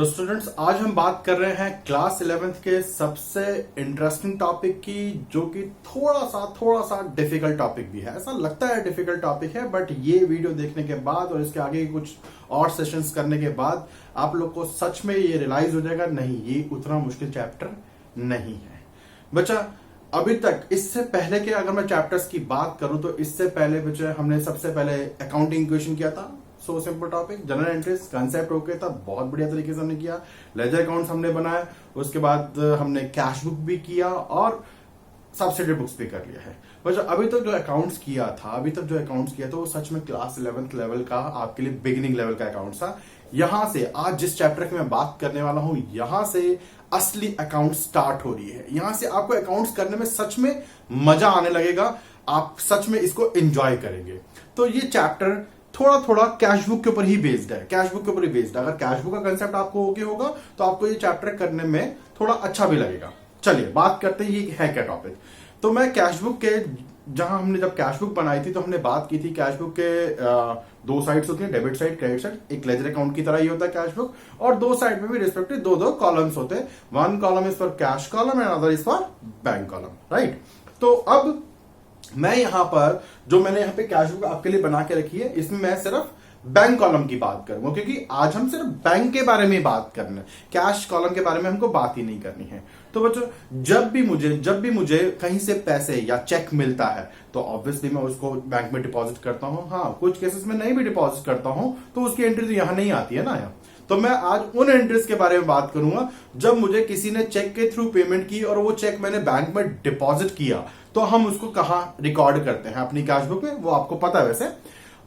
तो स्टूडेंट्स, आज हम बात कर रहे हैं क्लास 11th के सबसे इंटरेस्टिंग टॉपिक की, जो कि थोड़ा सा डिफिकल्ट टॉपिक भी है। ऐसा लगता है डिफिकल्ट टॉपिक है, बट ये वीडियो देखने के बाद और इसके आगे कुछ और सेशंस करने के बाद आप लोग को सच में ये रियलाइज हो जाएगा, नहीं ये उतना मुश्किल चैप्टर नहीं है बच्चा। अभी तक इससे पहले के अगर मैं चैप्टर्स की बात करूं तो इससे पहले बच्चे हमने सबसे पहले अकाउंटिंग इक्वेशन किया था, so simple topic. General entries concept okay था, बहुत बढ़िया तरीके से हमने किया। लेजर अकाउंट्स हमने बनाया, उसके बाद हमने कैश बुक भी किया और सब्सिडी बुक्स भी कर लिया है। बच्चा अभी तक जो अकाउंट्स किया था वो सच में क्लास 11th लेवल का आपके लिए बिगिनिंग लेवल का अकाउंट्स था। यहां से आज जिस चैप्टर की मैं बात करने वाला हूं, यहां से असली अकाउंट स्टार्ट हो रही है। यहां से आपको अकाउंट्स करने में सच में मजा आने लगेगा, आप सच में इसको एंजॉय करेंगे। तो ये चैप्टर थोड़ा कैश बुक के ऊपर ही बेस्ड है, अगर कैश बुक का कंसेप्ट आपको ओके होगा तो आपको ये चैप्टर करने में थोड़ा अच्छा भी लगेगा। चलिए बात करते हैं ये है क्या टॉपिक। तो मैं कैश बुक के हमने जब कैश बुक बनाई थी तो हमने बात की थी कैश बुक के दो साइड्स होती है, डेबिट साइड क्रेडिट साइड। एक लेजर अकाउंट की तरह ही होता है कैश बुक, और दो साइड में भी रिस्पेक्टिव दो कॉलम्स होते हैं। One column is for cash column and other is for bank column, right. तो अब मैं यहां पर जो मैंने यहां पे कैश बुक आपके लिए बना के रखी है, इसमें मैं सिर्फ बैंक कॉलम की बात करूंगा, क्योंकि आज हम सिर्फ बैंक के बारे में बात करना है, कैश कॉलम के बारे में हमको बात ही नहीं करनी है। तो बच्चों, जब भी मुझे कहीं से पैसे या चेक मिलता है तो ऑब्वियसली मैं उसको बैंक में डिपॉजिट करता हूं। हाँ, कुछ केसेस में नहीं भी डिपॉजिट करता हूं तो उसकी एंट्री तो यहां नहीं आती है ना यहाँ। तो मैं आज उन एंट्रीज के बारे में बात करूंगा जब मुझे किसी ने चेक के थ्रू पेमेंट की और वो चेक मैंने बैंक में डिपॉजिट किया, तो हम उसको कहां रिकॉर्ड करते हैं अपनी कैश बुक में, वो आपको पता है वैसे।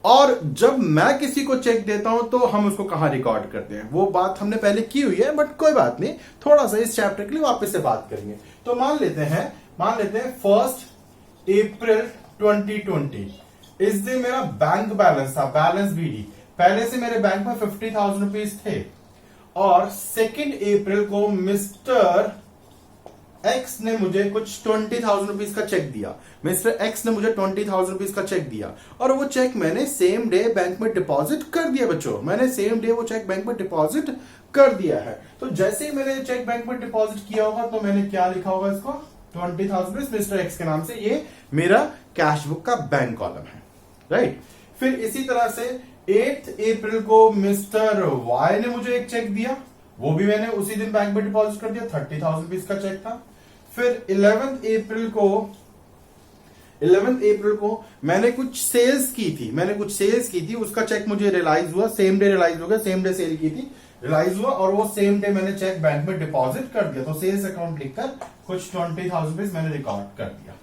और जब मैं किसी को चेक देता हूं तो हम उसको कहां रिकॉर्ड करते हैं, वो बात हमने पहले की हुई है, बट कोई बात नहीं, थोड़ा सा इस चैप्टर के लिए वापस से बात करेंगे। तो मान लेते हैं 1 अप्रैल 2020 इस दिन मेरा बैंक बैलेंस था, बैलेंस बीडी। पहले से मेरे बैंक में 50,000 रुपीज थे, और 2 अप्रैल को मिस्टर एक्स ने मुझे कुछ 20,000 रुपीज का चेक दिया। और वो चेक मैंने सेम डे बैंक में डिपॉजिट कर दिया बच्चों, मैंने सेम डे वो चेक बैंक में डिपॉजिट कर दिया है। तो जैसे ही मैंने चेक बैंक में डिपॉजिट किया होगा तो मैंने क्या लिखा होगा, इसको 20,000 रुपीज मिस्टर एक्स के नाम से, ये मेरा कैश बुक का बैंक कॉलम है, राइट। फिर इसी तरह से 8 अप्रैल को मिस्टर वाई ने मुझे एक चेक दिया, वो भी मैंने उसी दिन बैंक में डिपॉजिट कर दिया, 30,000 रुपीज का चेक था। फिर 11 अप्रैल को मैंने कुछ सेल्स की थी, उसका चेक मुझे रियलाइज हुआ, सेम डे रियलाइज हो गया, सेम डे सेल की थी, रियलाइज हुआ, और वो सेम डे मैंने चेक बैंक में डिपॉजिट कर दिया। तो सेल्स अकाउंट लिखकर कुछ 20,000 रुपीज मैंने रिकॉर्ड कर दिया।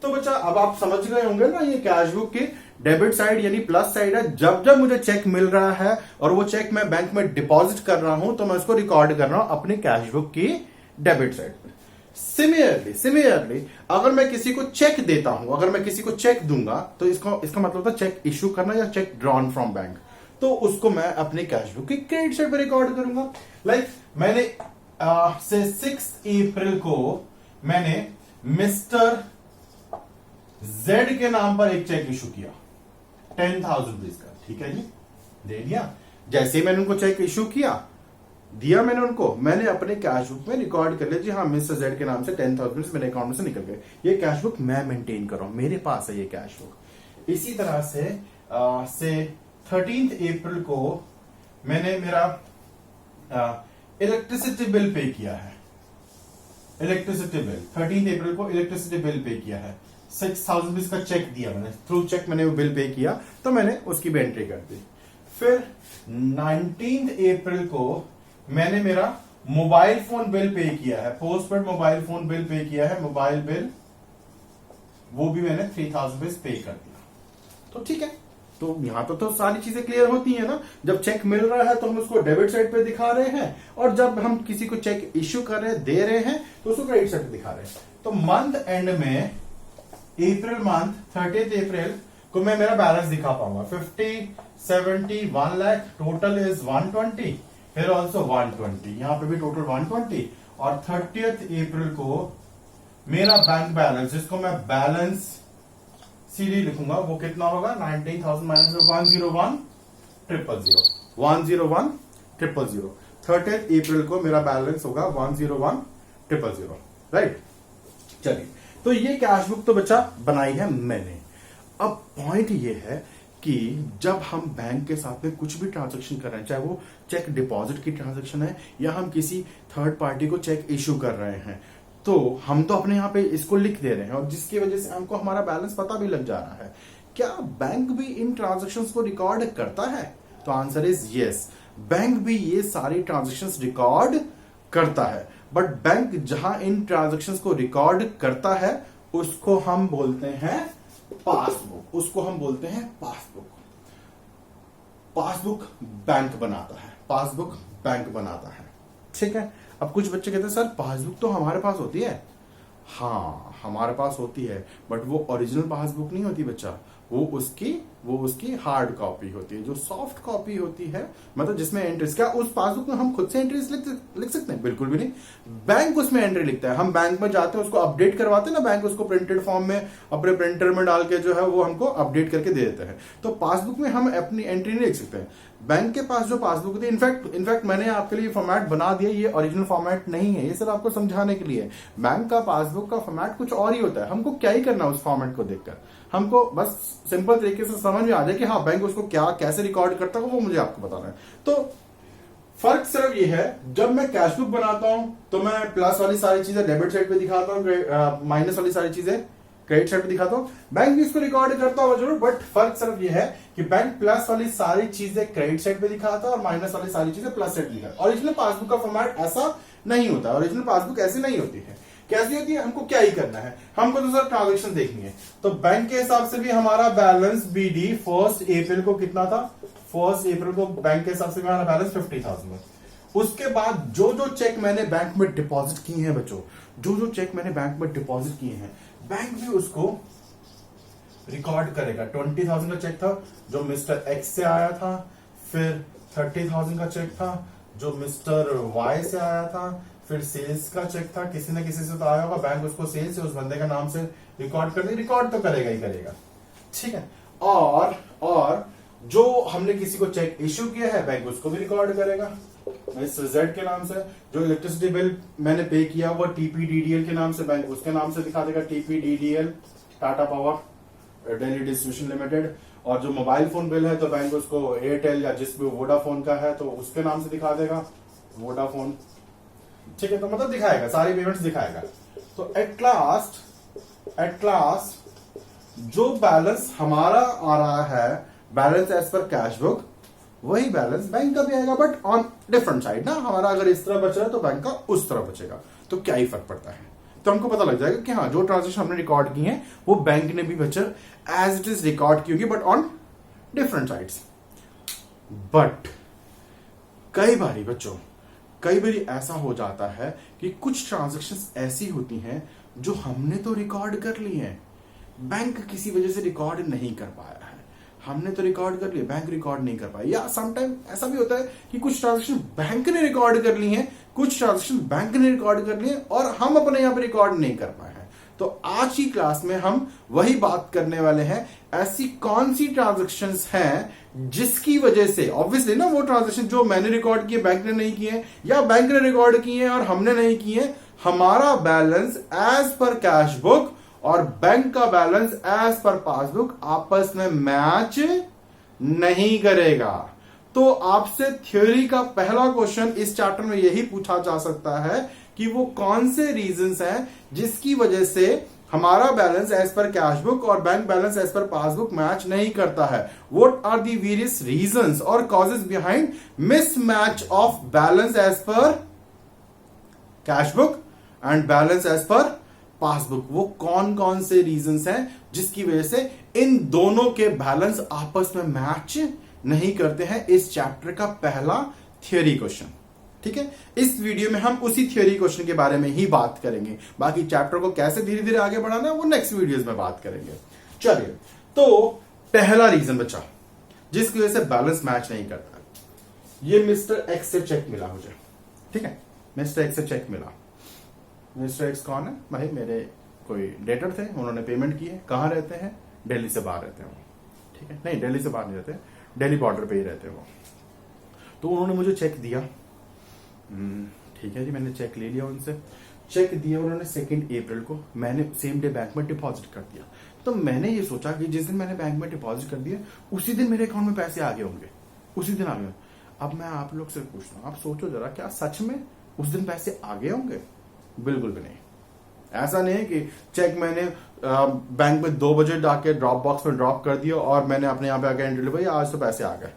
तो बच्चा अब आप समझ गए होंगे ना, ये कैश बुक की डेबिट साइड यानी प्लस साइड है। जब मुझे चेक मिल रहा है और वो चेक मैं बैंक में डिपॉजिट कर रहा हूं तो मैं उसको रिकॉर्ड कर रहा हूं अपनी कैश बुक की डेबिट साइड पर। सिमिलरली अगर मैं किसी को चेक देता हूं, अगर मैं किसी को चेक दूंगा तो इसका मतलब था चेक इश्यू करना या चेक ड्रॉन फ्रॉम बैंक, तो उसको मैं अपनी कैश बुक की क्रेडिट साइड पर रिकॉर्ड करूंगा। लाइक मैंने 6 अप्रैल को मैंने मिस्टर जेड के नाम पर एक चेक इशू किया 10,000 रुपीज का, ठीक है जी, दे दिया। जैसे ही मैंने उनको चेक इशू दिया मैंने उनको, मैंने अपने कैश बुक में रिकॉर्ड कर लिया, जी हाँ मिस्टर जेड के नाम से 10,000 रुपीज मेरे अकाउंट में से निकल गए। ये कैश बुक मैं मेंटेन कर रहा हूं, मेरे पास है ये कैश बुक। इसी तरह से 13 अप्रैल को मैंने मेरा इलेक्ट्रिसिटी बिल पे किया है, 13 अप्रैल को इलेक्ट्रिसिटी बिल पे किया है, 6,000 रुपीज का चेक दिया मैंने, थ्रू चेक मैंने वो बिल पे किया, तो मैंने उसकी भी एंट्री कर दी। फिर 19 अप्रैल को मैंने मेरा मोबाइल फोन बिल पे किया है, postpaid mobile phone bill pay किया है, मोबाइल बिल, वो भी मैंने 3,000 रुपीज पे कर दिया। तो ठीक है, तो यहां तो सारी चीजें क्लियर होती है ना। जब चेक मिल रहा है तो हम उसको डेबिट साइड पे दिखा रहे हैं, और जब हम किसी को चेक इश्यू कर रहे हैं, दे रहे हैं, तो उसको क्रेडिट साइड पे दिखा रहे हैं। तो मंथ एंड में अप्रैल मंथ 30 अप्रैल को मैं मेरा बैलेंस दिखा पाऊंगा, 50, 70, 1 लाख, टोटल इज 120, फिर ऑल्सो 120, यहां पे भी टोटल 120। और 30th अप्रैल को मेरा बैंक बैलेंस, जिसको मैं बैलेंस सीडी लिखूंगा, वो कितना होगा, 19,000 माइनस 101,000, 101,000। 30 अप्रैल को मेरा बैलेंस होगा 101,000, राइट। चलिए, तो ये कैश बुक तो बच्चा बनाई है मैंने। अब पॉइंट ये है कि जब हम बैंक के साथ में कुछ भी ट्रांजैक्शन कर रहे हैं, चाहे वो चेक डिपॉजिट की ट्रांजैक्शन है या हम किसी थर्ड पार्टी को चेक इश्यू कर रहे हैं, तो हम तो अपने यहाँ पे इसको लिख दे रहे हैं और जिसकी वजह से हमको हमारा बैलेंस पता भी लग जा रहा है। क्या बैंक भी इन ट्रांजैक्शंस को रिकॉर्ड करता है? तो आंसर इज यस, बैंक भी ये सारी ट्रांजैक्शंस रिकॉर्ड करता है। बट बैंक जहां इन ट्रांजैक्शंस को रिकॉर्ड करता है उसको हम बोलते हैं पासबुक, उसको हम बोलते हैं पासबुक। पासबुक बैंक बनाता है, पासबुक बैंक बनाता है, ठीक है। अब कुछ बच्चे कहते हैं सर पासबुक तो हमारे पास होती है। हाँ, हमारे पास होती है, बट वो ओरिजिनल पासबुक नहीं होती बच्चा, वो उसकी हार्ड कॉपी होती है, जो सॉफ्ट कॉपी होती है, मतलब जिसमें एंट्रीज। क्या उस पासबुक में हम खुद से एंट्रीज लिख सकते हैं? बिल्कुल भी नहीं, बैंक उसमें एंट्री लिखता है। हम बैंक में जाते हैं, उसको अपडेट करवाते हैं ना, बैंक उसको प्रिंटेड फॉर्म में अपने प्रिंटर में डाल के जो है वो हमको अपडेट करके दे देता है। तो पासबुक में हम अपनी एंट्री नहीं लिख सकते हैं। बैंक के पास जो पासबुक होती है, इनफैक्ट मैंने आपके लिए फॉर्मेट बना दिया, ये ओरिजिनल फॉर्मेट नहीं है, ये सिर्फ आपको समझाने के लिए। बैंक का पासबुक का फॉर्मेट कुछ और ही होता है। हमको क्या ही करना उस फॉर्मेट को देखकर, हमको बस सिंपल तरीके से समझ में आ जाए कि हाँ बैंक उसको क्या कैसे रिकॉर्ड करता है, वो मुझे आपको बताना है। तो फर्क सिर्फ ये है, जब मैं कैश बुक बनाता हूं तो मैं प्लस वाली सारी चीजें डेबिट साइड पे दिखाता हूं, माइनस वाली सारी चीजें क्रेडिट साइड पे दिखाता हूं। बैंक भी इसको रिकॉर्ड करता होगा जरूर, बट फर्क सिर्फ ये है कि बैंक प्लस वाली सारी चीजें क्रेडिट साइड पे दिखाता है और माइनस वाली सारी चीजें प्लस साइड पे दिखाता है। ओरिजिनल पासबुक का फॉर्मेट ऐसा नहीं होता, ओरिजिनल पासबुक ऐसी नहीं होती है। कैसी होती है? हमको क्या ही करना है, हमको तो सर ट्रांजेक्शन देखनी है। तो बैंक के हिसाब से भी हमारा बैलेंस बीडी 1 अप्रैल को कितना था? 1 अप्रैल को बैंक के हिसाब से हमारा बैलेंस 50,000। उसके बाद जो जो चेक मैंने बैंक में डिपॉजिट किए हैं बच्चों, जो जो चेक मैंने बैंक में डिपॉजिट किए हैं, बैंक भी उसको रिकॉर्ड करेगा। 20,000 का चेक था जो मिस्टर एक्स से आया था, फिर 30,000 का चेक था जो मिस्टर वाई से आया था, फिर सेल्स का चेक था, किसी न किसी से तो आया होगा, बैंक उसको सेल्स से उस बंदे का नाम से रिकॉर्ड कर दे, रिकॉर्ड तो करेगा ही करेगा, ठीक है। और जो हमने किसी को चेक इश्यू किया है, बैंक उसको भी रिकॉर्ड करेगा इस जेड के नाम से। जो इलेक्ट्रिसिटी बिल मैंने पे किया वो टीपीडीडीएल के नाम से, बैंक उसके नाम से दिखा देगा, TPDDL Tata Power Delhi distribution limited. और जो मोबाइल फोन बिल है तो बैंक उसको एयरटेल या जिस भी वोडाफोन का है तो उसके नाम से दिखा देगा, वोडाफोन, ठीक है। तो मतलब दिखाएगा, सारी पेमेंट्स दिखाएगा। तो एट लास्ट जो बैलेंस हमारा आ रहा है, balance as per cash book, वही बैलेंस बैंक का भी आएगा, बट ऑन डिफरेंट साइड ना। हमारा अगर इस तरह बच रहा है तो बैंक का उस तरह बचेगा, तो क्या ही फर्क पड़ता है। तो हमको पता लग जाएगा कि हाँ जो ट्रांजेक्शन हमने रिकॉर्ड की है वो बैंक ने भी बचर एज इट इज रिकॉर्ड की होगी, but on different sides. But कई बारी ऐसा हो जाता है कि कुछ ट्रांजैक्शंस ऐसी होती हैं जो हमने तो रिकॉर्ड कर ली है, बैंक किसी वजह से रिकॉर्ड नहीं कर पाया है। हमने तो रिकॉर्ड कर लिया, बैंक रिकॉर्ड नहीं कर पाया। या समटाइम ऐसा भी होता है कि कुछ ट्रांजैक्शन बैंक ने रिकॉर्ड कर ली हैं, कुछ ट्रांजैक्शन बैंक ने रिकॉर्ड कर लिए और हम अपने यहां पर रिकॉर्ड नहीं कर पाए हैं। तो आज की क्लास में हम वही बात करने वाले हैं, ऐसी कौन सी ट्रांजैक्शंस हैं जिसकी वजह से, ऑब्वियसली ना वो ट्रांजैक्शन जो मैंने रिकॉर्ड किए बैंक ने नहीं किए, या बैंक ने रिकॉर्ड किए और हमने नहीं किए, हमारा balance as per cash book और बैंक का बैलेंस एज पर पासबुक आपस में मैच नहीं करेगा। तो आपसे थ्योरी का पहला क्वेश्चन इस चैप्टर में यही पूछा जा सकता है कि वो कौन से रीजंस हैं जिसकी वजह से हमारा balance as per cash book और bank balance as per passbook match नहीं करता है। What are the various reasons और causes behind mismatch of balance as per cash book and balance as per passbook. वो कौन कौन से रीजंस हैं जिसकी वजह से इन दोनों के बैलेंस आपस में मैच नहीं करते हैं, इस चैप्टर का पहला थ्योरी क्वेश्चन, ठीक है। इस वीडियो में हम उसी थ्योरी क्वेश्चन के बारे में ही बात करेंगे, बाकी चैप्टर को कैसे धीरे धीरे आगे बढ़ाना है वो नेक्स्ट वीडियोस में बात करेंगे। चलिए, तो पहला रीजन बचा जिसकी वजह से बैलेंस मैच नहीं करता, ये मिस्टर एक्स से चेक मिला मुझे, ठीक है। मिस्टर एक्स से चेक मिला। मिस्टर एक्स कौन है भाई? मेरे कोई डेटर थे, उन्होंने पेमेंट की है। कहां रहते हैं? दिल्ली से बाहर रहते हैं वो, ठीक है। नहीं, दिल्ली से बाहर नहीं रहते, दिल्ली बॉर्डर पे ही रहते हैं वो। तो उन्होंने मुझे चेक दिया, ठीक है जी, मैंने चेक ले लिया उनसे, चेक दिया उन्होंने 2 अप्रैल को, मैंने सेम डे बैंक में डिपॉजिट कर दिया। तो मैंने ये सोचा कि जिस दिन मैंने बैंक में डिपॉजिट कर दिया उसी दिन मेरे अकाउंट में पैसे आ गए होंगे, उसी दिन आ गए। अब मैं आप लोग से पूछता हूँ, आप सोचो जरा, क्या सच में उस दिन पैसे आ गए होंगे? बिल्कुल भी नहीं। ऐसा नहीं है कि चेक मैंने बैंक में 2 बजे जाके ड्रॉप बॉक्स में ड्रॉप कर दिया और मैंने अपने यहाँ पे आके एंट्री ली, आज तो पैसे आ गए।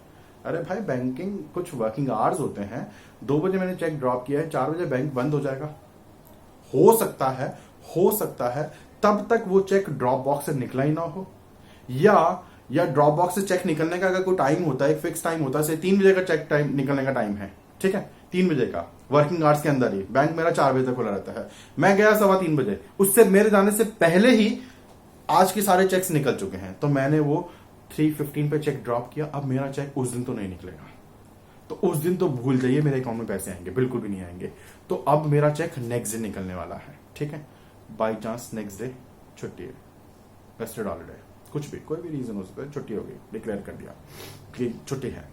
अरे भाई, बैंकिंग कुछ वर्किंग आवर्स होते हैं। 2 बजे मैंने चेक ड्रॉप किया है, 4 बजे बैंक बंद हो जाएगा। हो सकता है तब तक वो चेक ड्रॉप बॉक्स से निकला ही ना हो, या ड्रॉप बॉक्स से चेक निकलने का अगर कोई टाइम होता है, एक फिक्स टाइम होता है, 3 बजे का चेक टाइम निकलने का टाइम है, ठीक है, 3 बजे का वर्किंग आवर्स के अंदर ही। बैंक मेरा 4 बजे तक खुला रहता है, मैं गया 3:15 बजे, उससे मेरे जाने से पहले ही आज के सारे चेक्स निकल चुके हैं। तो मैंने वो 3:15 पे चेक ड्रॉप किया। अब मेरा चेक उस दिन तो नहीं निकलेगा, तो उस दिन तो भूल जाइए मेरे अकाउंट में पैसे आएंगे, बिल्कुल भी नहीं आएंगे। तो अब मेरा चेक नेक्स्ट डे निकलने वाला है, ठीक है। बाई चांस नेक्स्ट डे छुट्टी है, वेस्टेड हॉलीडे, कुछ भी, कोई भी रीजन हो सकता है, छुट्टी हो गई, डिक्लेयर कर दिया कि छुट्टी है,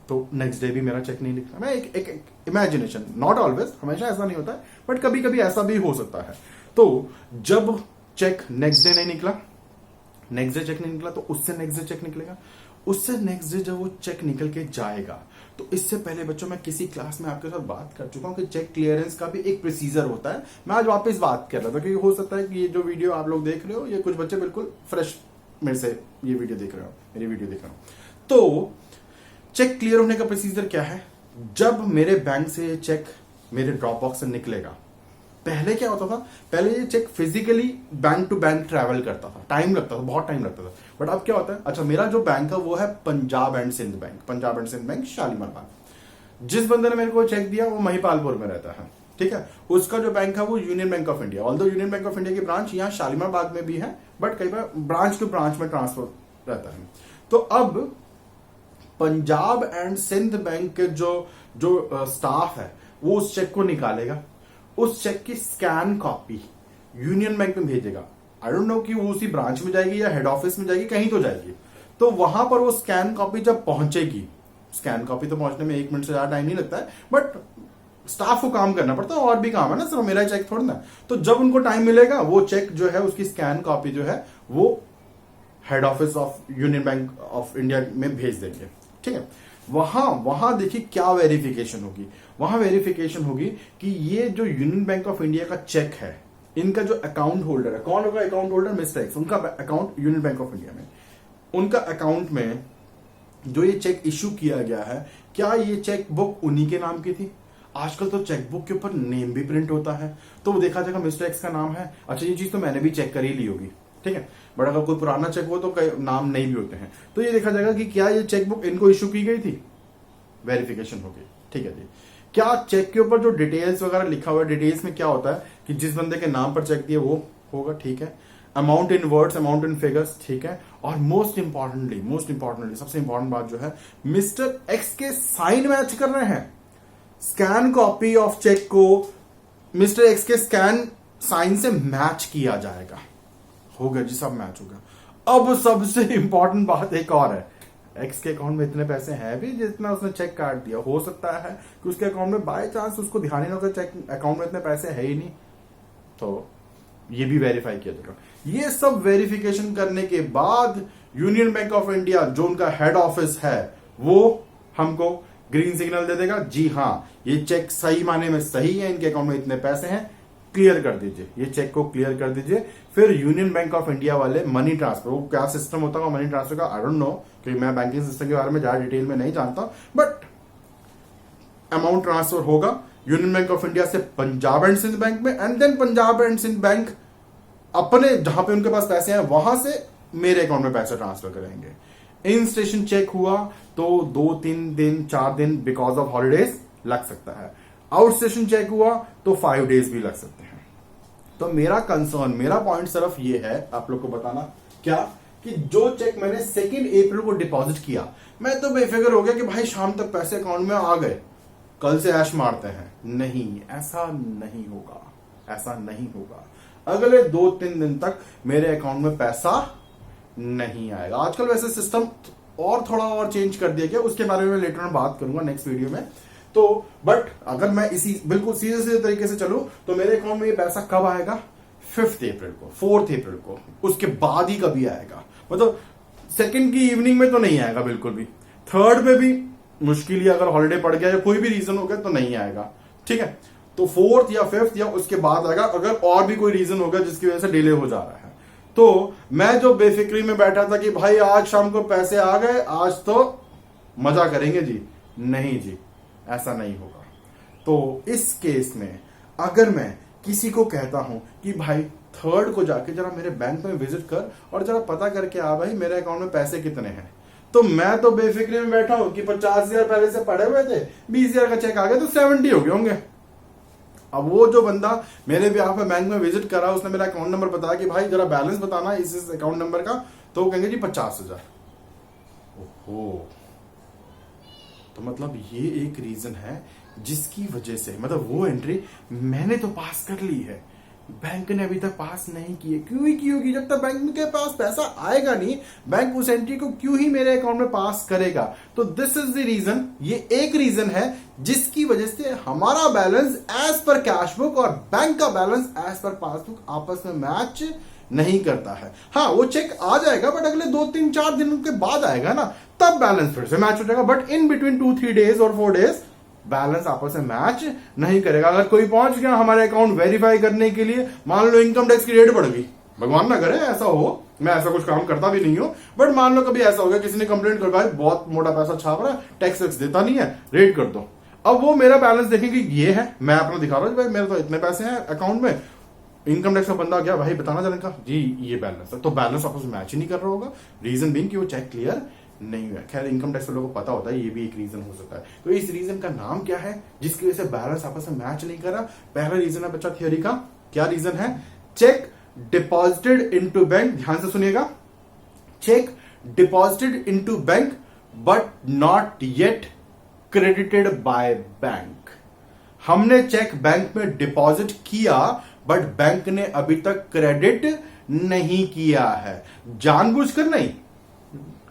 तो नेक्स्ट डे भी मेरा चेक नहीं निकला। मैं एक इमेजिनेशन, नॉट ऑलवेज, हमेशा ऐसा नहीं होता है, बट कभी कभी ऐसा भी हो सकता है। तो जब चेक नेक्स्ट डे नहीं निकला, तो उससे नेक्स्ट डे चेक निकलेगा, उससे नेक्स्ट डे जब वो चेक निकल के जाएगा, तो इससे पहले बच्चों मैं किसी क्लास में आपके साथ बात कर चुका हूं कि चेक क्लियरेंस का भी एक प्रोसीजर होता है। मैं आज वापस बात कर रहा था, क्योंकि हो सकता है कि ये जो वीडियो आप लोग देख रहे हो, ये कुछ बच्चे बिल्कुल फ्रेश मेरे से ये वीडियो देख रहे हो, मेरी वीडियो देख रहे हो। तो चेक क्लियर होने का प्रोसीजर क्या है? जब मेरे बैंक से चेक मेरे ड्रॉप बॉक्स से निकलेगा, पहले क्या होता था, पहले ये cheque physically bank to bank travel करता था, टाइम लगता था, बहुत टाइम लगता था। बट अब क्या होता है, अच्छा मेरा जो बैंक है वो है पंजाब एंड सिंध बैंक, शालीमार बाग। जिस बंदे ने मेरे को चेक दिया वो महिपालपुर में रहता है, ठीक है। उसका जो बैंक है वो union Bank of India, although union Bank of India की ब्रांच यहाँ शालीमार बाग में भी है, बट कई बार ब्रांच टू ब्रांच में ट्रांसफर रहता है। तो अब पंजाब एंड सिंध बैंक के जो स्टाफ है वो उस चेक को निकालेगा, उस चेक की स्कैन कॉपी यूनियन बैंक में भेजेगा। आई डोंट नो कि वो उसी ब्रांच में जाएगी या हेड ऑफिस में जाएगी, कहीं तो जाएगी। तो वहां पर वो स्कैन कॉपी जब पहुंचेगी, स्कैन कॉपी तो पहुंचने में 1 मिनट से ज्यादा टाइम नहीं लगता है, बट स्टाफ को काम करना पड़ता है, और भी काम है ना, सिर्फ मेरा चेक थोड़ा ना। तो जब उनको टाइम मिलेगा, वो चेक जो है उसकी स्कैन कॉपी जो है वो head office of union Bank of India में भेज देंगे, ठीक है। वहां देखिए क्या वेरिफिकेशन होगी, वहां वेरिफिकेशन होगी कि ये जो यूनियन बैंक ऑफ इंडिया का चेक है, इनका जो अकाउंट होल्डर है, कौन होगा अकाउंट होल्डर? मिस्टर एक्स, उनका account union Bank of India में, उनका अकाउंट में जो ये चेक इश्यू किया गया है, क्या ये चेक बुक उन्हीं के नाम की थी? आजकल तो चेक बुक के ऊपर नेम भी प्रिंट होता है, तो वो देखा जाएगा मिस्टर एक्स का नाम है। अच्छा, ये चीज तो मैंने भी चेक कर ही ली होगी, ठीक है। बट अगर कोई पुराना चेक हो तो कई नाम नहीं भी होते हैं, तो ये देखा जाएगा कि क्या ये चेकबुक इनको इश्यू की गई थी, वेरिफिकेशन होगी, ठीक है जी। क्या चेक के ऊपर जो डिटेल्स वगैरह लिखा हुआ है, डिटेल्स में क्या होता है कि जिस बंदे के नाम पर चेक दिया वो होगा, ठीक है। Amount in words, amount in figures, ठीक है। और मोस्ट इंपॉर्टेंटली सबसे इंपॉर्टेंट बात जो है, मिस्टर एक्स के साइन मैच कर रहे हैं। स्कैन कॉपी ऑफ चेक को मिस्टर एक्स के स्कैन साइन से मैच किया जाएगा। हो गया जी, सब मैच होगा। अब सबसे इंपॉर्टेंट बात एक और है, एक्स के अकाउंट में इतने पैसे हैं भी जितना उसने चेक काट दिया, हो सकता है कि उसके अकाउंट में बाय चांस उसको ध्यान ही ना हो, चेक अकाउंट में इतने पैसे है ही नहीं, तो ये भी वेरीफाई किया जाएगा। ये सब वेरिफिकेशन करने के बाद यूनियन बैंक ऑफ इंडिया जो उनका हेड ऑफिस है वो हमको ग्रीन सिग्नल दे देगा, जी हाँ ये चेक सही माने में सही है, इनके अकाउंट में इतने पैसे हैं, क्लियर कर दीजिए, ये चेक को क्लियर कर दीजिए। फिर यूनियन बैंक ऑफ इंडिया वाले मनी ट्रांसफर, वो क्या सिस्टम होता है मनी ट्रांसफर का, आई डोंट नो, क्योंकि मैं बैंकिंग सिस्टम के बारे में ज्यादा डिटेल में नहीं जानता, बट अमाउंट ट्रांसफर होगा यूनियन बैंक ऑफ इंडिया से पंजाब एंड सिंध बैंक में, and then Punjab and Sind bank अपने जहां पे उनके पास पैसे हैं वहां से मेरे अकाउंट में पैसे ट्रांसफर करेंगे। इन स्टेशन चेक हुआ तो 2-3 दिन 4 दिन बिकॉज ऑफ हॉलीडेज लग सकता है, आउट स्टेशन चेक हुआ तो 5 डेज भी लग सकते हैं। तो मेरा कंसर्न, मेरा पॉइंट सिर्फ ये है आप लोग को बताना, क्या कि जो चेक मैंने 2 अप्रैल को डिपॉजिट किया, मैं तो बेफिक्र हो गया कि भाई शाम तक पैसे अकाउंट में आ गए, कल से ऐश मारते हैं। नहीं, ऐसा नहीं होगा, ऐसा नहीं होगा। अगले 2-3 दिन तक मेरे अकाउंट में पैसा नहीं आएगा। आजकल वैसे सिस्टम और थोड़ा और चेंज कर दिया गया, उसके बारे में लेटर में बात करूंगा नेक्स्ट वीडियो में। तो बट अगर मैं इसी बिल्कुल सीधे सीधे तरीके से चलूं तो मेरे अकाउंट में ये पैसा कब आएगा? 5th अप्रैल को, 4th अप्रैल को, उसके बाद ही कभी आएगा। मतलब सेकंड की इवनिंग में तो नहीं आएगा बिल्कुल भी, थर्ड में भी मुश्किल ही, अगर हॉलिडे पड़ गया या कोई भी रीजन हो गया तो नहीं आएगा। ठीक है, तो 4th या 5th या उसके बाद आएगा, अगर और भी कोई रीजन होगा जिसकी वजह से डिले हो जा रहा है। तो मैं जो बेफिक्री में बैठा था कि भाई आज शाम को पैसे आ गए, आज तो मजा करेंगे जी, नहीं जी, ऐसा नहीं होगा। तो इस केस में अगर मैं किसी को कहता हूं कि भाई 3rd को जाके जरा मेरे बैंक में विजिट कर और जरा पता करके आ भाई मेरे अकाउंट में पैसे कितने हैं, तो मैं तो बेफिक्री में बैठा हूं कि 50,000 पहले से पड़े हुए थे, 20,000 का चेक आ गया तो 70 हो गए होंगे। अब वो जो बंदा मेरे भी यहाँ पे बैंक में विजिट करा, उसने मेरा अकाउंट नंबर बताया कि भाई जरा बैलेंस बताना इस अकाउंट नंबर का, तो वो कहेंगे जी 50,000। ओहो, तो मतलब ये एक रीजन है जिसकी वजह से, मतलब वो एंट्री मैंने तो पास कर ली है, बैंक ने अभी तक पास नहीं की है। क्यों ही की होगी? जब तक बैंक के पास पैसा आएगा नहीं, बैंक उस एंट्री को क्यों ही मेरे अकाउंट में पास करेगा? तो दिस इज द रीजन, ये एक रीजन है जिसकी वजह से हमारा balance as per cash book और बैंक का बैलेंस एज पर पासबुक आपस में मैच नहीं करता है। हाँ, वो चेक आ जाएगा बट अगले 2-3-4 दिनों के बाद आएगा ना, तब बैलेंस फिर से मैच हो जाएगा। बट इन बिटवीन 2-3 डेज और 4 डेज बैलेंस आपस में मैच नहीं करेगा। अगर कोई पहुंच गया हमारे अकाउंट वेरीफाई करने के लिए, मान लो इनकम टैक्स की रेट बढ़ गई, भगवान ना करे ऐसा हो, मैं ऐसा कुछ काम करता भी नहीं हूं, बट मान लो कभी ऐसा हो गया, किसी ने कंप्लेंट करवाई, बहुत मोटा पैसा छाप रहा है, टैक्स देता नहीं है, रेट कर दो। अब वो मेरा बैलेंस देखेंगे, ये है, मैं अपना दिखा रहा हूं भाई मेरे तो इतने पैसे हैं अकाउंट में, इनकम टैक्स का बंदा गया, भाई बताना जरा का जी ये बैलेंस है, तो बैलेंस आपस में मैच ही नहीं कर रहा होगा। रीजन बीइंग कि वो चेक क्लियर नहीं हुआ। खैर इनकम टैक्स वालों को पता होता है, ये भी एक रीजन हो सकता है। तो इस रीजन का नाम क्या है जिसकी वजह से बैलेंस आपस में मैच नहीं कर रहा? पहला रीजन है बच्चा थियोरी का, क्या रीजन है? चेक डिपॉजिटेड इनटू बैंक, ध्यान से सुनिएगा, check deposited into bank but not yet credited by bank. हमने चेक बैंक में डिपॉजिट किया बट बैंक ने अभी तक क्रेडिट नहीं किया है, जानबूझकर नहीं,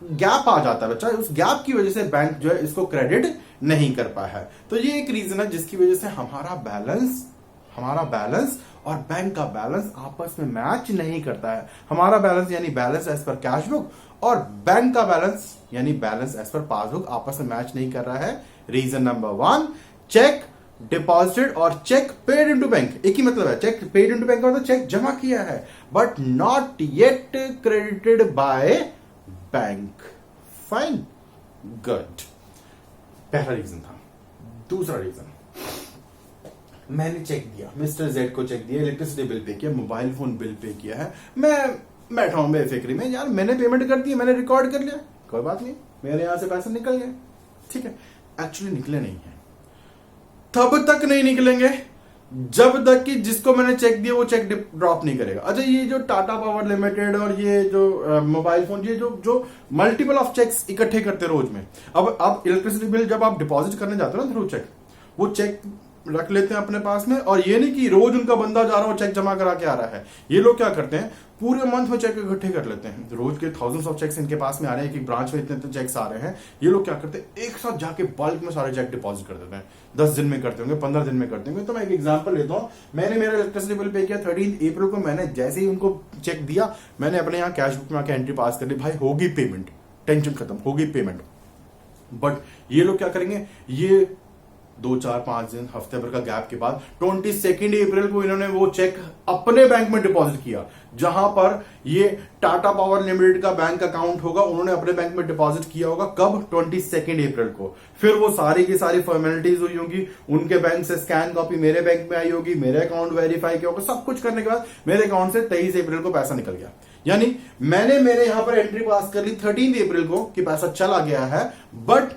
गैप आ जाता है बच्चा, उस गैप की वजह से बैंक जो है इसको क्रेडिट नहीं कर पाया है। तो ये एक रीजन है जिसकी वजह से हमारा बैलेंस और बैंक का बैलेंस आपस में मैच नहीं करता है। हमारा बैलेंस यानी balance as per cash book और बैंक का बैलेंस यानी बैलेंस एज पर पासबुक आपस में मैच नहीं कर रहा है। रीजन नंबर 1, चेक डिपॉजिटेड और चेक पेड इनटू बैंक, एक ही मतलब है। चेक पेड इनटू बैंक का मतलब चेक जमा किया है but not yet credited by bank. Fine, good, पहला रीजन था। दूसरा रीजन, मैंने चेक दिया, मिस्टर जेड को चेक दिया, इलेक्ट्रिसिटी बिल पे किया, मोबाइल फोन बिल पे किया है, मैं बैठा हूं बेफिक्री में, यार मैंने पेमेंट कर दी, मैंने रिकॉर्ड कर लिया, कोई बात नहीं, मेरे यहां से पैसे निकल गए। ठीक है, एक्चुअली निकले नहीं है, तब तक नहीं निकलेंगे जब तक कि जिसको मैंने चेक दिया वो चेक ड्रॉप नहीं करेगा। अच्छा, ये जो टाटा पावर लिमिटेड और ये जो मोबाइल फोन, ये जो मल्टीपल ऑफ चेक्स इकट्ठे करते रोज में, अब इलेक्ट्रिसिटी बिल जब आप डिपॉजिट करने जाते हो ना थ्रू चेक, वो चेक रख लेते हैं अपने पास में, और ये नहीं कि रोज उनका बंदा जा रहा हो चेक जमा करा के आ रहा है। ये लोग क्या करते हैं, पूरे मंथ में चेक इकट्ठे कर लेते हैं, रोज के थाउजेंड्स ऑफ चेक्स इनके पास में आ रहे हैं, एक ब्रांच में इतने चेक्स आ रहे हैं। ये लोग क्या करते हैं, एक साथ जाके बल्क में सारे चेक डिपॉजिट कर देते हैं। 10 दिन में करते होंगे, 15 दिन में करते होंगे। तो मैं एक एग्जांपल लेता हूं, मैंने मेरा इलेक्ट्रिसिटी बिल पे किया 13 अप्रैल को, मैंने जैसे ही उनको चेक दिया, मैंने अपने यहाँ कैश बुक में आके एंट्री पास कर ली, भाई होगी पेमेंट, टेंशन खत्म, होगी पेमेंट। बट ये लोग क्या करेंगे, ये 2-4-5 दिन, हफ्ते भर का गैप के बाद 22 अप्रैल को इन्होंने वो चेक अपने बैंक में डिपॉजिट किया, जहां पर ये टाटा पावर लिमिटेड का बैंक अकाउंट होगा, उन्होंने अपने बैंक में डिपॉजिट किया होगा। कब? 22 अप्रैल को। फिर वो सारी की सारी फॉर्मेलिटीज हुई होंगी, उनके बैंक से स्कैन कॉपी मेरे बैंक में आई होगी, मेरे अकाउंट वेरीफाई किया होगा, सब कुछ करने के बाद मेरे अकाउंट से 23 अप्रैल को पैसा निकल गया। यानी मैंने मेरे यहां पर एंट्री पास कर ली 13 अप्रैल को कि पैसा चला गया है, बट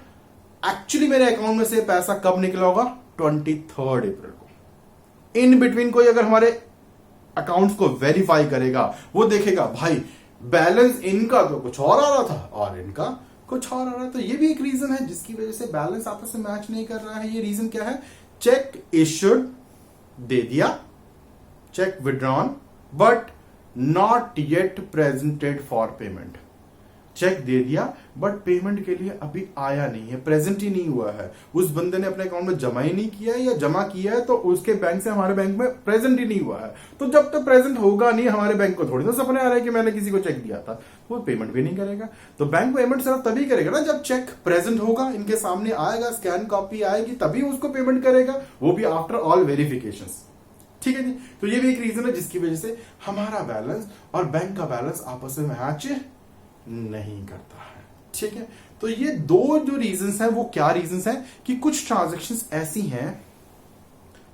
एक्चुअली मेरे अकाउंट में से पैसा कब निकला होगा? 23 अप्रैल को। इन बिटवीन कोई अगर हमारे अकाउंट्स को वेरीफाई करेगा, वो देखेगा भाई बैलेंस इनका तो कुछ और आ रहा था और इनका कुछ और आ रहा है। तो ये भी एक रीजन है जिसकी वजह से बैलेंस आपस में मैच नहीं कर रहा है। ये रीजन क्या है? चेक इश्यूड, दे दिया, cheque withdrawn but not yet presented for payment. Cheque दे दिया बट पेमेंट के लिए अभी आया नहीं है, प्रेजेंट ही नहीं हुआ है, उस बंदे ने अपने अकाउंट में जमा ही नहीं किया है, या जमा किया है तो उसके बैंक से हमारे बैंक में प्रेजेंट ही नहीं हुआ है। तो जब तक प्रेजेंट होगा नहीं, हमारे बैंक को थोड़ी ना सपने आ रहा है कि मैंने किसी को चेक दिया था, वो पेमेंट भी नहीं करेगा। तो बैंक पेमेंट सिर्फ तभी करेगा ना जब चेक प्रेजेंट होगा, इनके सामने आएगा, स्कैन कॉपी आएगी, तभी उसको पेमेंट करेगा, वो भी आफ्टर ऑल वेरिफिकेशंस। ठीक है जी। तो ये भी एक रीजन है जिसकी वजह से हमारा बैलेंस और बैंक का बैलेंस आपस में मैच नहीं करता है। ठीक है। तो ये दो जो रीजंस हैं वो क्या रीजंस हैं कि कुछ ट्रांजैक्शंस ऐसी हैं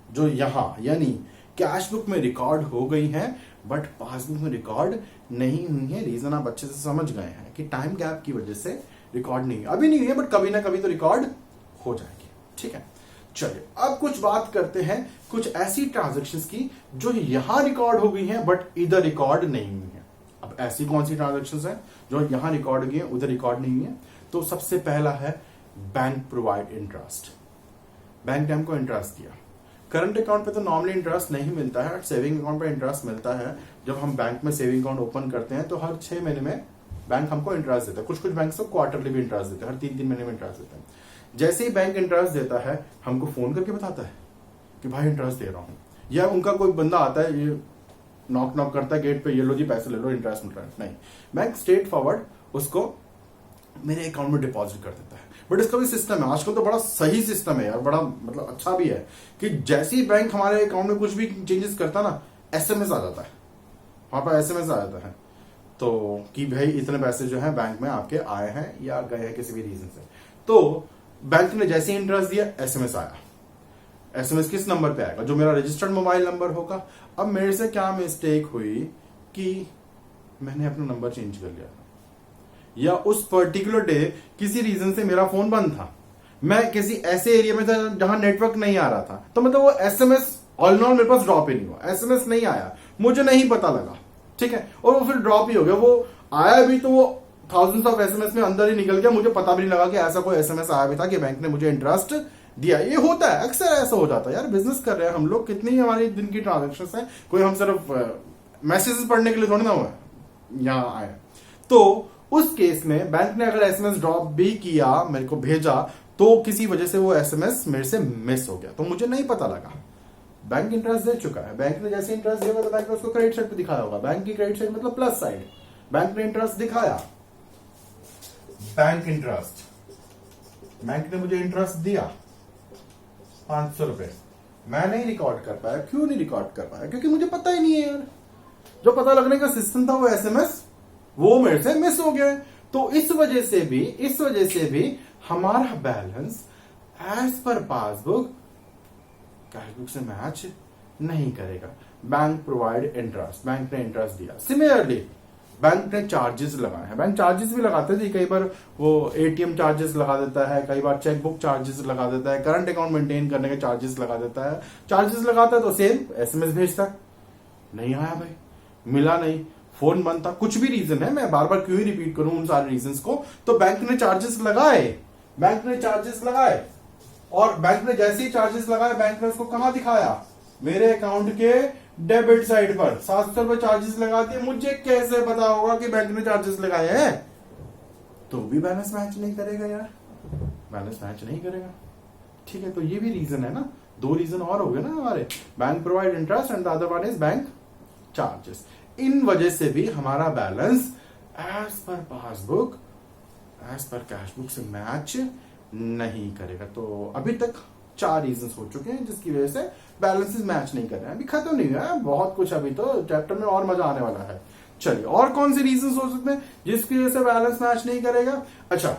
जो यहां यानी कैश बुक में रिकॉर्ड हो गई हैं बट पासबुक में रिकॉर्ड नहीं हुई है। रीजन आप अच्छे से समझ गए हैं कि टाइम गैप की वजह से रिकॉर्ड नहीं हुई, अभी नहीं हुई है बट कभी ना कभी तो रिकॉर्ड हो जाएगी। ठीक है। चलिए अब कुछ बात करते हैं कुछ ऐसी ट्रांजैक्शंस की जो यहां रिकॉर्ड हो गई हैं बट इधर रिकॉर्ड नहीं हुई है। अब ऐसी कौन सी ट्रांजैक्शंस हैं जो यहां रिकॉर्ड हो गई हैं उधर रिकॉर्ड नहीं हुई है? तो सबसे पहला है बैंक प्रोवाइड इंटरेस्ट। बैंक ने हमको इंटरेस्ट दिया। करंट अकाउंट पे तो नॉर्मली इंटरेस्ट नहीं मिलता है, सेविंग अकाउंट पे इंटरेस्ट मिलता है। जब हम बैंक में सेविंग अकाउंट ओपन करते हैं तो हर 6 महीने में बैंक हमको इंटरेस्ट देता है। कुछ बैंक तो क्वार्टरली भी इंटरेस्ट देते हैं, हर 3-3 महीने में इंटरेस्ट देते हैं। जैसे ही बैंक इंटरेस्ट देता है हमको फोन करके बताता है कि भाई इंटरेस्ट दे रहा हूं, या उनका कोई बंदा आता है, ये नॉक नॉक करता है गेट पे, ये लो जी पैसे ले लो, इंटरेस्ट मिल रहा है। नहीं, बैंक स्ट्रेट फॉरवर्ड उसको मेरे अकाउंट में डिपॉजिट कर देता है। बट इसका भी सिस्टम है, आजकल तो बड़ा सही सिस्टम है यार, बड़ा मतलब अच्छा भी है कि जैसे ही बैंक हमारे अकाउंट में कुछ भी चेंजेस करता ना, एसएमएस आ जाता है, वहां पर एसएमएस आ जाता है तो कि भाई इतने पैसे जो है बैंक में आपके आए हैं या गए हैं किसी भी रीजन से। तो बैंक ने जैसे ही इंटरेस्ट दिया एसएमएस आया। एसएमएस किस नंबर पे आएगा? जो मेरा रजिस्टर्ड मोबाइल नंबर होगा। अब मेरे से क्या मिस्टेक हुई कि मैंने अपना नंबर चेंज कर लिया था, या उस पर्टिकुलर डे किसी रीजन से मेरा फोन बंद था, मैं किसी ऐसे एरिया में था जहां नेटवर्क नहीं आ रहा था, तो मतलब वो एसएमएस ऑल नॉल मेरे पास ड्रॉप ही नहीं हुआ, एसएमएस नहीं आया, मुझे नहीं पता लगा। ठीक है। और वो फिर ड्रॉप ही हो गया। वो आया भी तो वो थाउजेंड्स ऑफ एसएमएस में अंदर ही निकल गया, मुझे पता भी नहीं लगा कि ऐसा कोई एसएमएस आया भी था कि बैंक ने मुझे इंटरेस्ट दिया। ये होता है, अक्सर ऐसा हो जाता है यार, बिजनेस कर रहे हैं हम लोग, कितनी हमारी दिन की ट्रांजेक्शन है, कोई हम सिर्फ मैसेजेस पढ़ने के लिए थोड़ी ना हुआ यहाँ आए। तो उस केस में बैंक ने अगर एसएमएस ड्रॉप भी किया, मेरे को भेजा, तो किसी वजह से वो एसएमएस मेरे से मिस हो गया, तो मुझे नहीं पता लगा। बैंक इंटरेस्ट दे चुका है, बैंक ने जैसे इंटरेस्ट दिया तो बैंक ने उसको क्रेडिट साइड पे दिखाया होगा। बैंक की क्रेडिट साइड मतलब प्लस साइड, बैंक ने इंटरेस्ट दिखाया, बैंक इंटरेस्ट, बैंक ने मुझे इंटरेस्ट दिया 500 रुपए, मैं नहीं रिकॉर्ड कर पाया। क्यों नहीं रिकॉर्ड कर पाया? क्योंकि मुझे पता ही नहीं है यार। जो पता लगने का सिस्टम था वो एसएमएस वो मेरे से मिस हो गया। तो इस वजह से भी हमारा balance as per passbook cashbook से मैच नहीं करेगा। बैंक प्रोवाइड इंटरेस्ट, बैंक ने इंटरेस्ट दिया। सिमिलरली बैंक ने चार्जेस लगाए हैं, बैंक चार्जेस भी लगाते थे, कई बार वो एटीएम चार्जेस लगा देता है, कई बार चेकबुक चार्जेस लगा देता है, करंट अकाउंट मेंटेन करने के चार्जेस लगा देता है। चार्जेस लगाता है तो सेम एसएमएस भेजता, नहीं आया भाई, मिला नहीं, फोन बंद था, कुछ भी रीजन है, मैं बार बार क्यों ही रिपीट करूं उन सारे रीजंस को। तो बैंक ने चार्जेस लगाए, और बैंक ने जैसे ही चार्जेस लगाए, बैंक ने उसको कहां दिखाया? मेरे अकाउंट के डेबिट साइड पर 700 रुपए चार्जेस लगा दिए। मुझे कैसे पता होगा कि बैंक ने चार्जेस लगाए हैं? तो भी बैलेंस मैच नहीं करेगा यार, बैलेंस मैच नहीं करेगा। ठीक है। तो ये भी रीजन है ना, दो रीजन और हो गए ना हमारे, bank provide interest and the other one is bank charges. इन वजह से भी हमारा balance as per passbook, as per cashbook से मैच नहीं करेगा। तो अभी तक 4 रीजन हो चुके हैं जिसकी वजह से बैलेंसेस मैच नहीं कर रहे हैं। अभी खत्म नहीं हुआ है, बहुत कुछ अभी तो चैप्टर में और मजा आने वाला है। चलिए, और कौन से रीजन हो सकते हैं जिसकी वजह से बैलेंस मैच नहीं करेगा? अच्छा,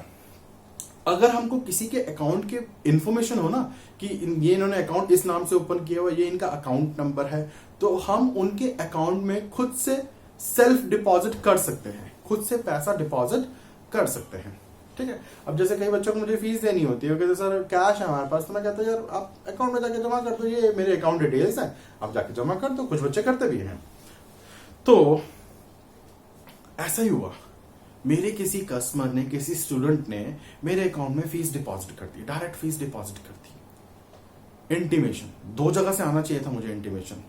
अगर हमको किसी के अकाउंट के इंफॉर्मेशन हो ना कि ये इन्होंने अकाउंट इस नाम से ओपन किया हुआ, ये इनका अकाउंट नंबर है, तो हम उनके अकाउंट में खुद से सेल्फ डिपॉजिट कर सकते हैं, खुद से पैसा डिपॉजिट कर सकते हैं। ठीक है। अब जैसे कई बच्चों को मुझे फीस देनी होती है, कहते सर कैश है हमारे पास, तो मैं कहता हूँ यार आप अकाउंट में जाके जमा कर दो, ये मेरे अकाउंट डिटेल्स हैं, आप जाके जमा कर दो। कुछ बच्चे करते भी हैं। तो ऐसा ही हुआ, मेरे किसी कस्टमर ने, किसी स्टूडेंट ने मेरे अकाउंट में फीस डिपॉजिट कर दी, डायरेक्ट फीस डिपॉजिट कर दी। इंटीमेशन 2 जगह से आना चाहिए था मुझे, इंटीमेशन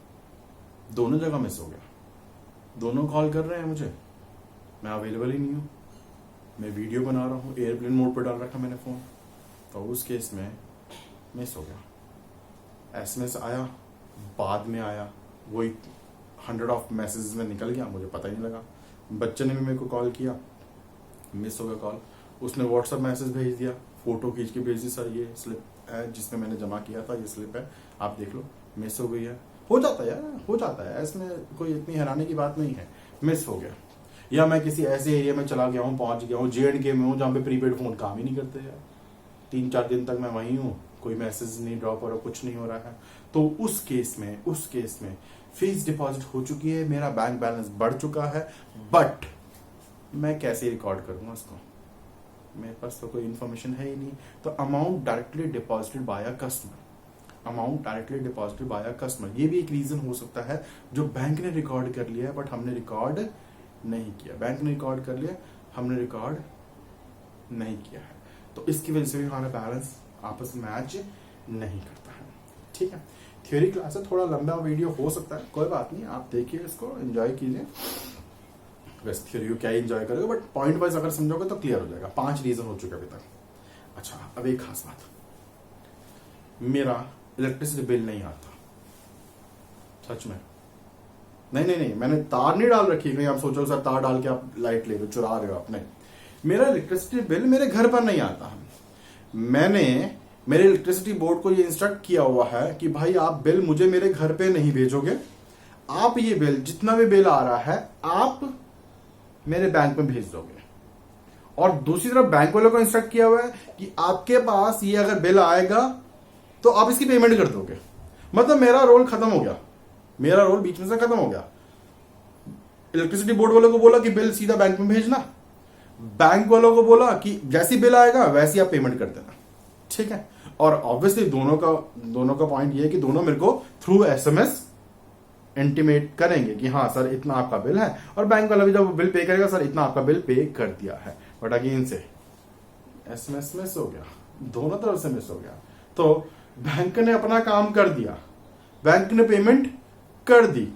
दोनों जगह मिस हो गया। दोनों कॉल कर रहे हैं मुझे, मैं अवेलेबल ही नहीं हूं। मैं वीडियो बना रहा हूँ, एयरप्लेन मोड पर डाल रखा मैंने फ़ोन, तो उस केस में मिस हो गया। एसएमएस आया, बाद में आया, वही 100 ऑफ मैसेजेस में निकल गया, मुझे पता ही नहीं लगा। बच्चे ने भी मेरे को कॉल किया, मिस हो गया कॉल। उसने व्हाट्सएप मैसेज भेज दिया, फोटो खींच के भेज दी, सर ये स्लिप है जिसमें मैंने जमा किया था, ये स्लिप है, आप देख लो, मिस हो गई है। हो जाता है यार, हो जाता है, इसमें कोई इतनी हैरानी की बात नहीं है, मिस हो गया। या मैं किसी ऐसे एरिया में चला गया हूँ, पहुंच गया हूँ, JNK में हूँ, जहाँ पे प्रीपेड फोन काम ही नहीं करते यार, 3-4 दिन तक मैं वहीं हूँ, कोई मैसेज नहीं ड्रॉप हो रहा, कुछ नहीं हो रहा है, तो उस केस में फीस डिपॉजिट हो चुकी है, मेरा बैंक बैलेंस बढ़ चुका है, बट मैं कैसे रिकॉर्ड करूंगा उसको, मेरे पास तो कोई इन्फॉर्मेशन है ही नहीं। तो amount directly deposited bye a customer, ये भी एक रीजन हो सकता है जो बैंक ने रिकॉर्ड कर लिया है बट हमने रिकॉर्ड नहीं किया। बैंक ने रिकॉर्ड कर लिया, हमने रिकॉर्ड नहीं किया है, तो इसकी वजह से भी हमारा बैलेंस आपस में मैच नहीं करता है। ठीक है, थ्योरी क्लास है, थोड़ा लंबा वीडियो हो सकता है, कोई बात नहीं, आप देखिए इसको, एंजॉय कीजिए। वैसे थ्योरी को क्या एंजॉय करोगे, बट पॉइंट वाइज अगर समझोगे तो क्लियर हो जाएगा। 5 रीजन हो चुके अभी तक। अच्छा, अब एक खास बात, मेरा इलेक्ट्रिसिटी बिल नहीं आता, सच में। नहीं, मैंने तार नहीं डाल रखी, कहीं आप सोचो सर तार डाल के आप लाइट ले रहे हो, चुरा रहे हो आप, नहीं। मेरा इलेक्ट्रिसिटी बिल मेरे घर पर नहीं आता है। मैंने मेरे इलेक्ट्रिसिटी बोर्ड को ये इंस्ट्रक्ट किया हुआ है कि भाई आप बिल मुझे मेरे घर पे नहीं भेजोगे, आप ये बिल जितना भी बिल आ रहा है आप मेरे बैंक में भेज दोगे। और दूसरी तरफ बैंक वालों को इंस्ट्रक्ट किया हुआ है कि आपके पास ये अगर बिल आएगा तो आप इसकी पेमेंट कर दोगे। मतलब मेरा रोल खत्म हो गया, मेरा रोल बीच में से खत्म हो गया। इलेक्ट्रिसिटी बोर्ड वालों को बोला कि बिल सीधा बैंक में भेजना, बैंक वालों को बोला कि जैसी बिल आएगा वैसी आप पेमेंट कर देना। ठीक है, और ऑब्वियसली दोनों का पॉइंट ये है कि दोनों मेरे को थ्रू एसएमएस इंटीमेट करेंगे कि हाँ सर इतना आपका बिल है, और बैंक वाला भी जब बिल पे करेगा सर इतना आपका बिल पे कर दिया है। बट अगेन से एसएमएस मिस हो गया, दोनों तरफ से मिस हो गया। तो बैंक ने अपना काम कर दिया, बैंक ने पेमेंट कर दी,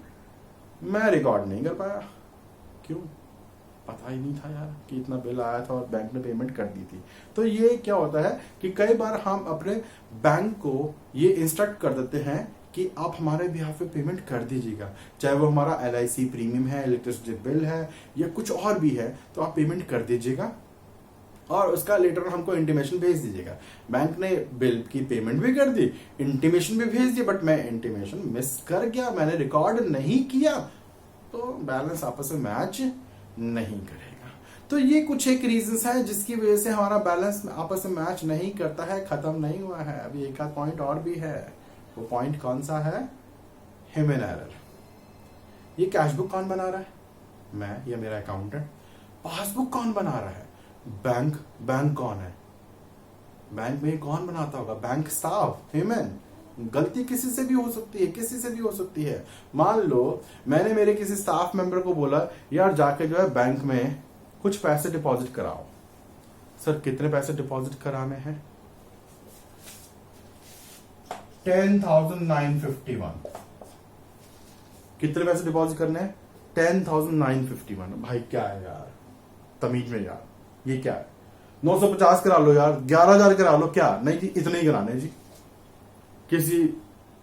मैं रिकॉर्ड नहीं कर पाया। क्यों? पता ही नहीं था यार कि इतना बिल आया था और बैंक ने पेमेंट कर दी थी। तो ये क्या होता है कि कई बार हम अपने बैंक को ये इंस्ट्रक्ट कर देते हैं कि आप हमारे बिहाफ पे पेमेंट कर दीजिएगा, चाहे वो हमारा LIC प्रीमियम है, इलेक्ट्रिसिटी बिल है या कुछ और भी है, तो आप पेमेंट कर दीजिएगा और उसका लेटर हमको इंटीमेशन भेज दीजिएगा। बैंक ने बिल की पेमेंट भी कर दी, इंटीमेशन भी भेज दी, बट मैं इंटीमेशन मिस कर गया, मैंने रिकॉर्ड नहीं किया, तो बैलेंस आपस में मैच नहीं करेगा। तो ये कुछ एक रीजंस है जिसकी वजह से हमारा बैलेंस आपस में मैच नहीं करता है, खत्म नहीं हुआ है, अभी एक आध पॉइंट और भी है। वो पॉइंट कौन सा है? Human error. ये कैशबुक कौन बना रहा है? मैं या मेरा अकाउंटेंट। पासबुक कौन बना रहा है? बैंक कौन है? बैंक में कौन बनाता होगा? Bank staff, human. गलती किसी से भी हो सकती है, मान लो मैंने मेरे किसी स्टाफ मेंबर को बोला यार जाके जो है बैंक में कुछ पैसे डिपॉजिट कराओ। सर कितने पैसे डिपॉजिट कराने हैं? 10,951। कितने पैसे डिपॉजिट करने हैं? 10,951। भाई क्या है यार, तमीज में यार, ये क्या है? 950 करा लो यार, 11,000 करा लो, क्या नहीं जी इतने ही कराने जी। किसी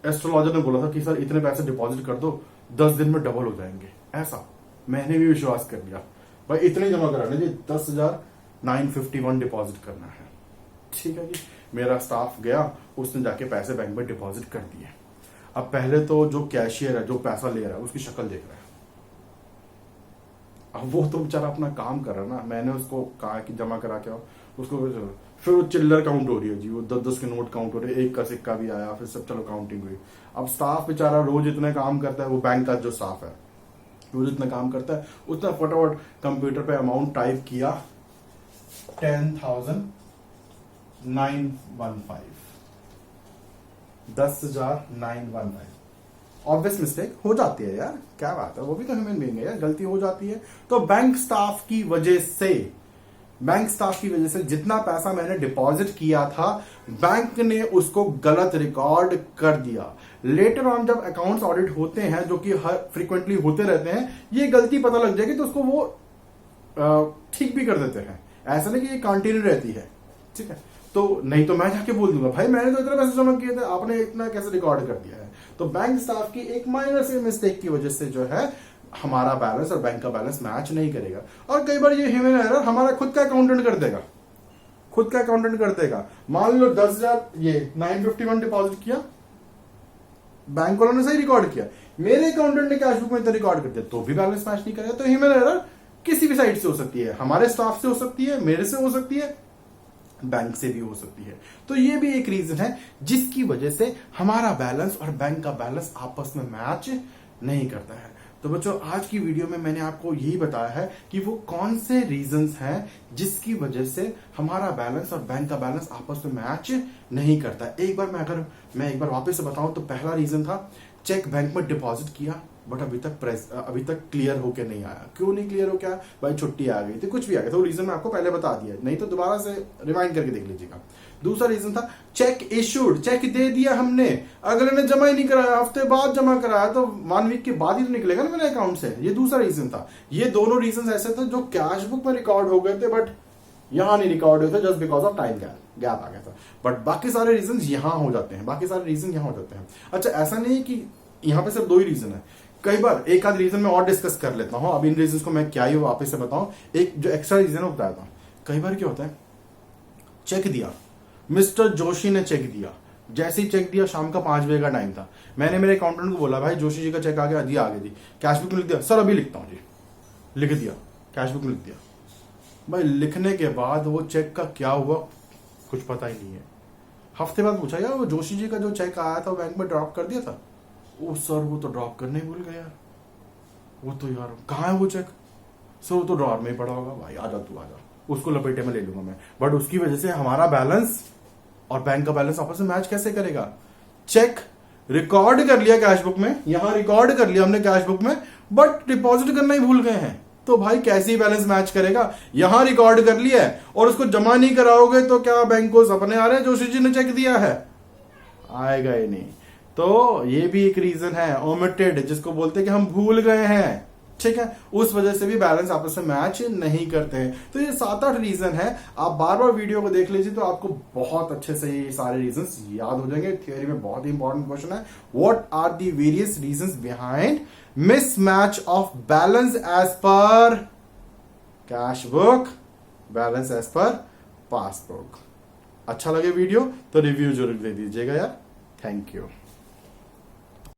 एस्ट्रोलॉजर ने बोला था कि सर इतने पैसे डिपॉजिट कर दो 10 दिन में डबल हो जाएंगे, ऐसा मैंने भी विश्वास कर लिया। भाई इतने जमा कराने जी, 10,951 डिपॉजिट करना है। ठीक है जी, मेरा स्टाफ गया, उसने जाके पैसे बैंक में डिपॉजिट कर दिए। अब पहले तो जो कैशियर है, जो पैसा ले रहा है, उसकी शक्ल देख रहा है। अब वो तो बेचारा अपना काम कर रहा है ना, मैंने उसको कहा कि जमा करा के आओ, उसको फिर वो चिल्लर काउंट हो रही है जी, वो 10-10 के नोट काउंट हो रहे हैं, 1 का सिक्का भी आया, फिर सब चलो काउंटिंग हुई। अब स्टाफ बेचारा रोज इतना काम करता है, वो बैंक का जो स्टाफ है वो जितना काम करता है उतना फटाफट कंप्यूटर पे अमाउंट टाइप किया, 10,915, 10,915। ऑब्वियस मिस्टेक हो जाती है यार, क्या बात है, वो भी तो ह्यूमन बीइंग है यार, गलती हो जाती है। तो बैंक स्टाफ की वजह से जितना पैसा मैंने डिपॉजिट किया था, बैंक ने उसको गलत रिकॉर्ड कर दिया। लेटर ऑन जब अकाउंट्स ऑडिट होते हैं, जो कि हर फ्रीक्वेंटली होते रहते हैं, ये गलती पता लग जाएगी तो उसको वो ठीक भी कर देते हैं। ऐसा नहीं कि ये कंटिन्यू रहती है, ठीक है। तो नहीं तो मैं जाके बोल दूंगा भाई मैंने तो इतने पैसे जमा किए थे, आपने इतना कैसे रिकॉर्ड कर दिया है। तो बैंक स्टाफ की एक माइनर से मिस्टेक की वजह से जो है हमारा बैलेंस और बैंक का बैलेंस मैच नहीं करेगा। और कई बार ये ह्यूमन एरर हमारा खुद का अकाउंटेंट कर देगा, खुद का अकाउंटेंट कर देगा। मान लो 10,000 ये 951 डिपॉजिट किया, बैंक वालों ने सही रिकॉर्ड किया, मेरे अकाउंटेंट ने कैश बुक में तो रिकॉर्ड कर दिया, तो भी बैलेंस मैच नहीं करेगा। तो ह्यूमन एरर किसी भी साइड से हो सकती है, हमारे स्टाफ से हो सकती है, मेरे से हो सकती है, बैंक से भी हो सकती है। तो ये भी एक रीजन है जिसकी वजह से हमारा बैलेंस और बैंक का बैलेंस आपस में मैच नहीं करता है। तो बच्चों आज की वीडियो में मैंने आपको यही बताया है कि वो कौन से रीजंस हैं जिसकी वजह से हमारा बैलेंस और बैंक का बैलेंस आपस में मैच नहीं करता। एक बार वापस से बताऊं तो पहला रीजन था चेक बैंक में डिपॉजिट किया बट अभी तक क्लियर होके नहीं आया। क्यों नहीं क्लियर हो क्या भाई, छुट्टी आ गई थी, कुछ भी आ गया, तो रीजन मैं आपको पहले बता दिया, नहीं तो दोबारा से रिमाइंड करके देख लीजिएगा। दूसरा रीजन था चेक इशूड, चेक दे दिया हमने, अगले ने जमा ही नहीं कराया, हफ्ते बाद जमा कराया, तो 1 वीक के बाद ही तो निकलेगा ना मेरे अकाउंट से। ये दूसरा रीजन था। ये दोनों रीजन ऐसे थे जो कैश बुक में रिकॉर्ड हो गए थे बट यहां नहीं रिकॉर्ड हुए थे just because of time gap आ गया था। बट बाकी सारे रीजन यहां हो जाते हैं, बाकी सारे रीजन यहां हो जाते हैं। अच्छा ऐसा नहीं कि यहां पे सिर्फ 2 ही रीजन है, कई बार एक आध रीजन में और डिस्कस कर लेता हूं। अब इन रीजन को मैं क्या ही वापस से बताऊं, एक जो एक्स्ट्रा रीजन है बताया था। कई बार क्या होता है चेक दिया, मिस्टर जोशी ने चेक दिया, जैसे ही चेक दिया शाम का 5 बजे का टाइम था, मैंने मेरे अकाउंटेंट को बोला भाई जोशी जी का चेक आ गया, जी आ गया जी, कैश बुक में लिख दिया, सर अभी लिखता हूं जी, लिख दिया, कैश बुक में लिख दिया। भाई लिखने के बाद वो चेक का क्या हुआ कुछ पता ही नहीं है। हफ्ते बाद पूछा यार वो जोशी जी का जो चेक आया था वो बैंक में ड्रॉप कर दिया था। ओ सर वो तो ड्रॉप करने ही भूल गया यार, वो तो यार कहाँ है वो चेक, सर वो तो ड्रॉर में ही पड़ा होगा। भाई आजा तू आजा, उसको लपेटे में ले लूंगा मैं। बट उसकी वजह से हमारा बैलेंस और बैंक का बैलेंस आपस में मैच कैसे करेगा। चेक रिकॉर्ड कर लिया कैश बुक में, यहां रिकॉर्ड कर लिया हमने कैश बुक में, बट डिपॉजिट करना ही भूल गए हैं, तो भाई कैसे ही बैलेंस मैच करेगा। यहां रिकॉर्ड कर लिया है और उसको जमा नहीं कराओगे तो क्या बैंक को सपने आ रहे हैं जोशी जी ने चेक दिया है, आएगा ही नहीं। तो ये भी एक रीजन है ओमिटेड, जिसको बोलते हैं कि हम भूल गए हैं, ठीक है, उस वजह से भी बैलेंस आपस में मैच नहीं करते हैं। तो ये 7-8 रीजन है, आप बार बार वीडियो को देख लीजिए तो आपको बहुत अच्छे से ये सारे रीजंस याद हो जाएंगे। थियोरी में बहुत ही इंपॉर्टेंट क्वेश्चन है, what are the various reasons behind mismatch of balance as per cash book, balance as per passbook. अच्छा लगे वीडियो तो रिव्यू जरूर दे दीजिएगा यार। Thank you.